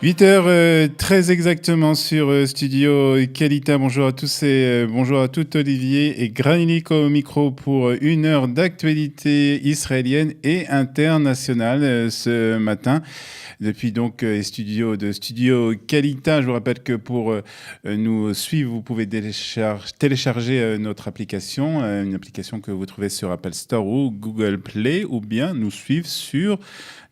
8h très exactement sur Studio Kalita. Bonjour à tous et bonjour à toutes. Olivier et Granilik au micro pour une heure d'actualité israélienne et internationale ce matin. Depuis donc Studio Kalita, je vous rappelle que pour nous suivre, vous pouvez télécharger notre application, une application que vous trouvez sur Apple Store ou Google Play, ou bien nous suivre sur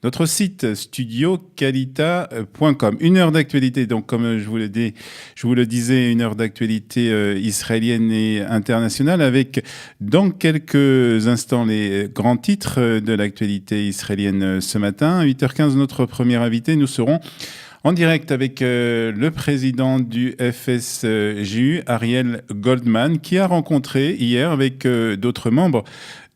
notre site studiokalita.com. Une heure d'actualité, donc comme je vous le disais, une heure d'actualité israélienne et internationale avec dans quelques instants les grands titres de l'actualité israélienne ce matin. À 8h15, notre premier invité, nous serons en direct avec le président du FSJU, Ariel Goldman, qui a rencontré hier avec d'autres membres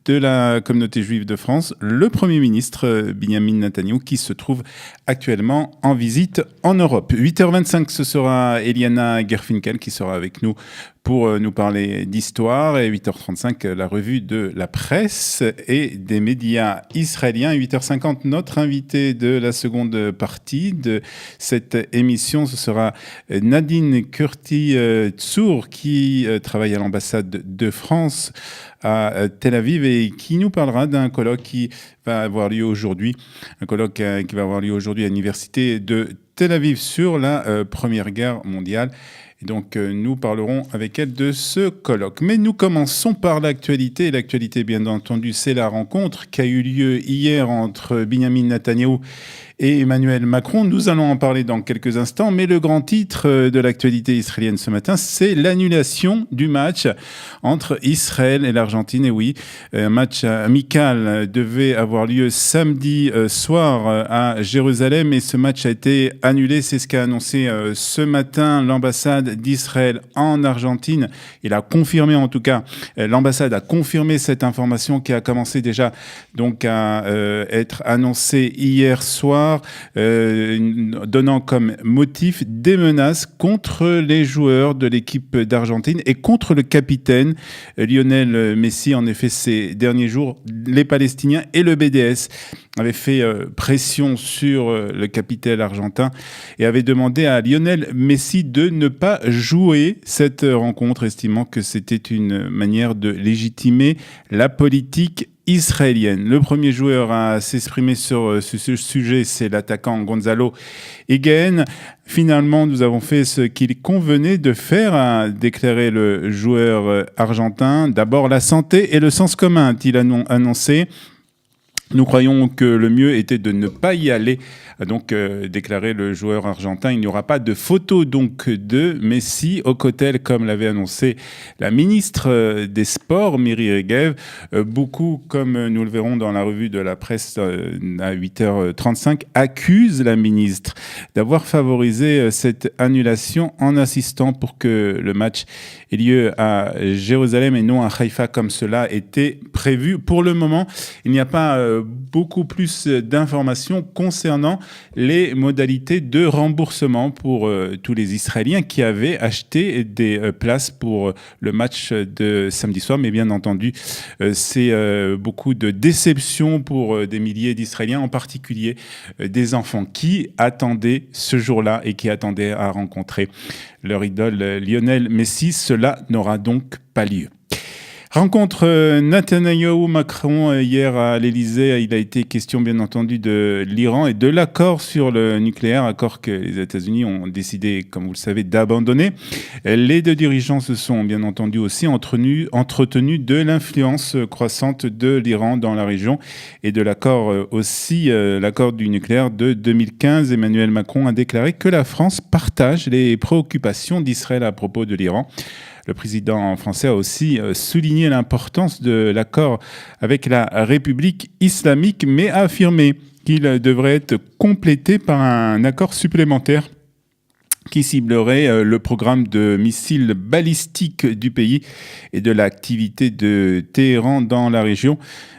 de la communauté juive de France, le Premier ministre Benjamin Netanyahou, qui se trouve actuellement en visite en Europe. 8h25, ce sera Eliana Gerfinkel qui sera avec nous pour nous parler d'histoire. Et 8h35, la revue de la presse et des médias israéliens. 8h50, notre invité de la seconde partie de cette émission, ce sera Nadine Kurti-Tsour, qui travaille à l'ambassade de France à Tel Aviv et qui nous parlera d'un colloque qui va avoir lieu aujourd'hui, à l'université de Tel Aviv sur la Première Guerre mondiale. Et donc, nous parlerons avec elle de ce colloque. Mais nous commençons par l'actualité. L'actualité, bien entendu, c'est la rencontre qui a eu lieu hier entre Benjamin Netanyahou et Emmanuel Macron. Nous allons en parler dans quelques instants, mais le grand titre de l'actualité israélienne ce matin, c'est l'annulation du match entre Israël et l'Argentine. Et oui, un match amical devait avoir lieu samedi soir à Jérusalem, et ce match a été annulé. C'est ce qu'a annoncé ce matin l'ambassade d'Israël en Argentine. Il a confirmé, en tout cas, l'ambassade a confirmé cette information qui a commencé déjà donc à être annoncée hier soir, donnant comme motif des menaces contre les joueurs de l'équipe d'Argentine et contre le capitaine Lionel Messi. En effet, ces derniers jours, les Palestiniens et le BDS avaient fait pression sur le capitaine argentin et avaient demandé à Lionel Messi de ne pas jouer cette rencontre, estimant que c'était une manière de légitimer la politique israélienne. Le premier joueur à s'exprimer sur ce sujet, c'est l'attaquant Gonzalo Higuaín. Finalement, nous avons fait ce qu'il convenait de faire, a déclaré le joueur argentin. D'abord, la santé et le sens commun, a-t-il annoncé. Nous croyons que le mieux était de ne pas y aller, a donc déclaré le joueur argentin. Il n'y aura pas de photo donc de Messi au Kotel, comme l'avait annoncé la ministre des Sports, Miri Regev. Beaucoup, comme nous le verrons dans la revue de la presse à 8h35, accusent la ministre d'avoir favorisé cette annulation en insistant pour que le match ait lieu à Jérusalem et non à Haïfa comme cela était prévu. Pour le moment, il n'y a pas beaucoup plus d'informations concernant les modalités de remboursement pour tous les Israéliens qui avaient acheté des places pour le match de samedi soir. Mais bien entendu, c'est beaucoup de déception pour des milliers d'Israéliens, en particulier des enfants qui attendaient ce jour-là et qui attendaient à rencontrer leur idole Lionel Messi. Cela n'aura donc pas lieu. Rencontre Netanyahou-Macron hier à l'Élysée. Il a été question, bien entendu, de l'Iran et de l'accord sur le nucléaire, accord que les États-Unis ont décidé, comme vous le savez, d'abandonner. Les deux dirigeants se sont, bien entendu, aussi entretenus de l'influence croissante de l'Iran dans la région et de l'accord aussi, l'accord du nucléaire de 2015. Emmanuel Macron a déclaré que la France partage les préoccupations d'Israël à propos de l'Iran. Le président français a aussi souligné l'importance de l'accord avec la République islamique, mais a affirmé qu'il devrait être complété par un accord supplémentaire qui ciblerait le programme de missiles balistiques du pays et de l'activité de Téhéran dans la région.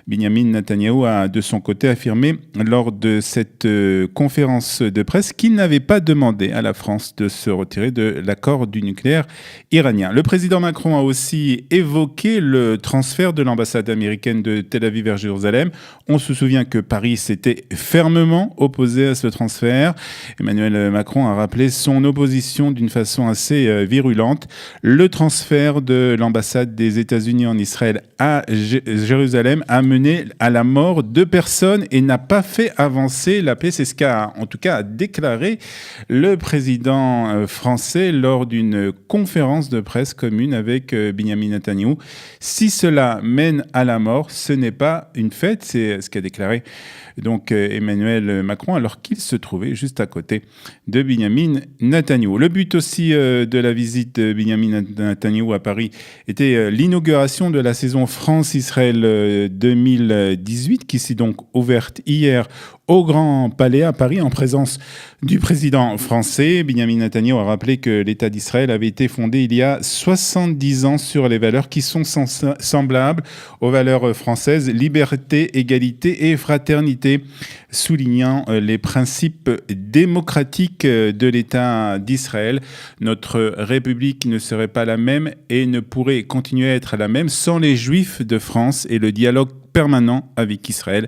Benyamin Netanyahou a de son côté affirmé lors de cette conférence de presse qu'il n'avait pas demandé à la France de se retirer de l'accord du nucléaire iranien. Le président Macron a aussi évoqué le transfert de l'ambassade américaine de Tel Aviv vers Jérusalem. On se souvient que Paris s'était fermement opposé à ce transfert. Emmanuel Macron a rappelé son opposition d'une façon assez virulente. Le transfert de l'ambassade des États-Unis en Israël à Jérusalem a mené à la mort 2 personnes et n'a pas fait avancer la paix. C'est ce qu'a en tout cas déclaré le président français lors d'une conférence de presse commune avec Benyamin Netanyahou. Si cela mène à la mort, ce n'est pas une fête, c'est ce qu'a déclaré donc Emmanuel Macron alors qu'il se trouvait juste à côté de Benyamin Netanyahou. Le but aussi de la visite de Benyamin Netanyahou à Paris était l'inauguration de la saison France-Israël 2018 qui s'est donc ouverte hier au Grand Palais à Paris en présence du président français. Benyamin Netanyahou a rappelé que l'État d'Israël avait été fondé il y a 70 ans sur les valeurs qui sont semblables aux valeurs françaises, liberté, égalité et fraternité, soulignant les principes démocratiques de l'État d'Israël. Notre République ne serait pas la même et ne pourrait continuer à être la même sans les Juifs de France et le dialogue permanent avec Israël,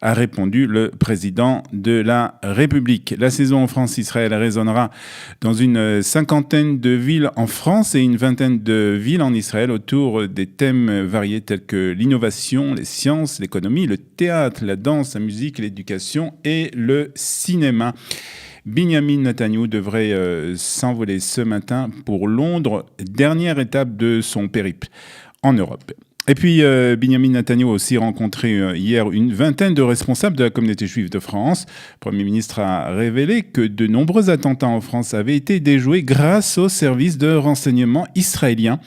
a répondu le président de la République. La saison France-Israël résonnera dans une 50aine de villes en France et une 20aine de villes en Israël autour des thèmes variés tels que l'innovation, les sciences, l'économie, le théâtre, la danse, la musique, l'éducation et le cinéma. Benyamin Netanyahou devrait s'envoler ce matin pour Londres, dernière étape de son périple en Europe. Et puis, Benyamin Netanyahou a aussi rencontré hier une vingtaine de responsables de la communauté juive de France. Le Premier ministre a révélé que de nombreux attentats en France avaient été déjoués grâce aux services de renseignement israéliens.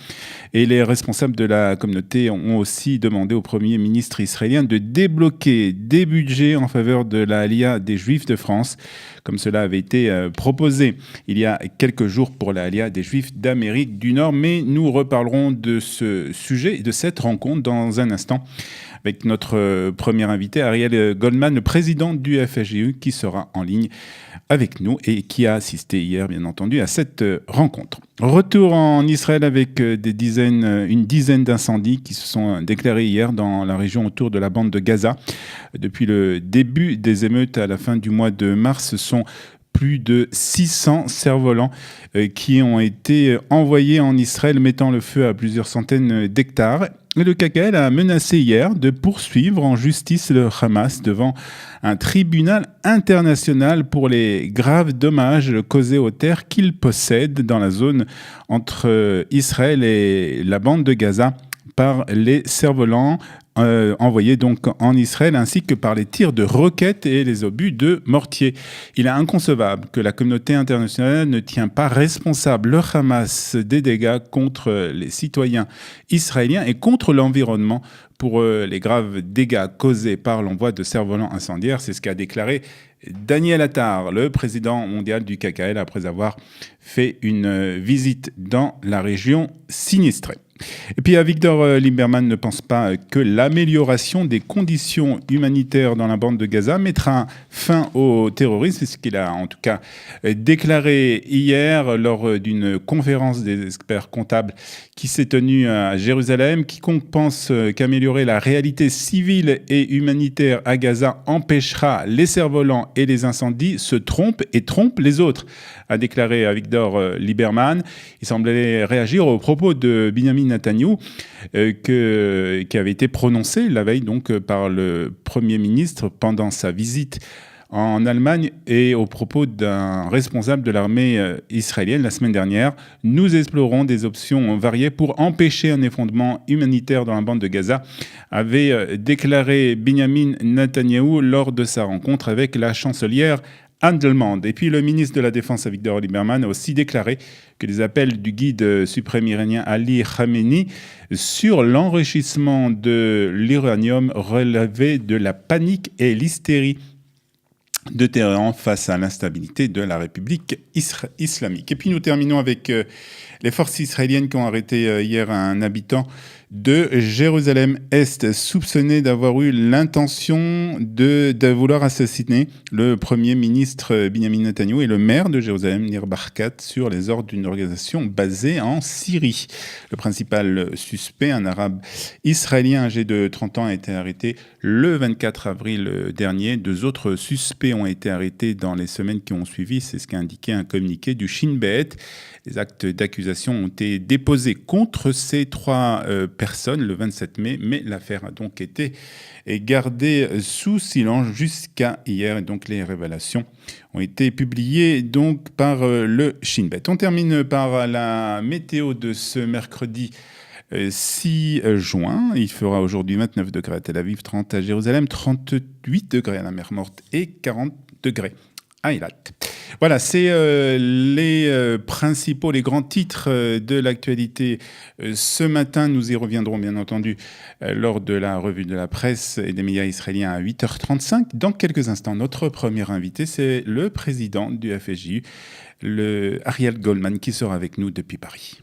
Et les responsables de la communauté ont aussi demandé au Premier ministre israélien de débloquer des budgets en faveur de la Aliyah des Juifs de France, comme cela avait été proposé il y a quelques jours pour la Aliyah des Juifs d'Amérique du Nord. Mais nous reparlerons de ce sujet et de cette rencontre dans un instant avec notre premier invité, Ariel Goldman, le président du FSJU, qui sera en ligne avec nous et qui a assisté hier, bien entendu, à cette rencontre. Retour en Israël avec une dizaine d'incendies qui se sont déclarés hier dans la région autour de la bande de Gaza. Depuis le début des émeutes à la fin du mois de mars, ce sont plus de 600 cerfs-volants qui ont été envoyés en Israël, mettant le feu à plusieurs centaines d'hectares. Et le KKL a menacé hier de poursuivre en justice le Hamas devant un tribunal international pour les graves dommages causés aux terres qu'il possède dans la zone entre Israël et la bande de Gaza par les cerfs-volants envoyés donc en Israël, ainsi que par les tirs de roquettes et les obus de mortier. Il est inconcevable que la communauté internationale ne tient pas responsable le Hamas des dégâts contre les citoyens israéliens et contre l'environnement pour les graves dégâts causés par l'envoi de cerfs-volants incendiaires. C'est ce qu'a déclaré Daniel Attar, le président mondial du KKL, après avoir fait une visite dans la région sinistrée. Et puis Avigdor Lieberman ne pense pas que l'amélioration des conditions humanitaires dans la bande de Gaza mettra fin au terrorisme. C'est ce qu'il a en tout cas déclaré hier lors d'une conférence des experts comptables qui s'est tenue à Jérusalem. Quiconque pense qu'améliorer la réalité civile et humanitaire à Gaza empêchera les cerfs-volants et les incendies se trompe et trompe les autres, a déclaré Avigdor Lieberman. Il semblait réagir aux propos de Benyamin Netanyahou qui avait été prononcé la veille donc par le Premier ministre pendant sa visite en Allemagne et aux propos d'un responsable de l'armée israélienne la semaine dernière. Nous explorons des options variées pour empêcher un effondrement humanitaire dans la bande de Gaza, avait déclaré Benyamin Netanyahou lors de sa rencontre avec la chancelière allemande. Et puis le ministre de la Défense, Avigdor Lieberman, a aussi déclaré que les appels du guide suprême iranien Ali Khamenei sur l'enrichissement de l'uranium relevaient de la panique et l'hystérie. de Téhéran face à l'instabilité de la République islamique. Et puis nous terminons avec les forces israéliennes qui ont arrêté hier un habitant de Jérusalem-Est, soupçonné d'avoir eu l'intention de vouloir assassiner le Premier ministre Benjamin Netanyahu et le maire de Jérusalem, Nir Barkat, sur les ordres d'une organisation basée en Syrie. Le principal suspect, un arabe israélien âgé de 30 ans, a été arrêté le 24 avril dernier. 2 autres suspects ont été arrêtés dans les semaines qui ont suivi. C'est ce qu'a indiqué un communiqué du Shin Bet. Les actes d'accusation ont été déposés contre ces 3 personnes le 27 mai, mais l'affaire a donc été gardée sous silence jusqu'à hier. Et donc les révélations ont été publiées donc par le Shin Bet. On termine par la météo de ce mercredi 6 juin. Il fera aujourd'hui 29 degrés à Tel Aviv, 30 à Jérusalem, 38 degrés à la mer Morte et 40 degrés à Eilat. Voilà, c'est les principaux, les grands titres de l'actualité. Ce matin, nous y reviendrons bien entendu lors de la revue de la presse et des médias israéliens à 8h35. Dans quelques instants, notre premier invité, c'est le président du FSJU, le Ariel Goldman, qui sera avec nous depuis Paris.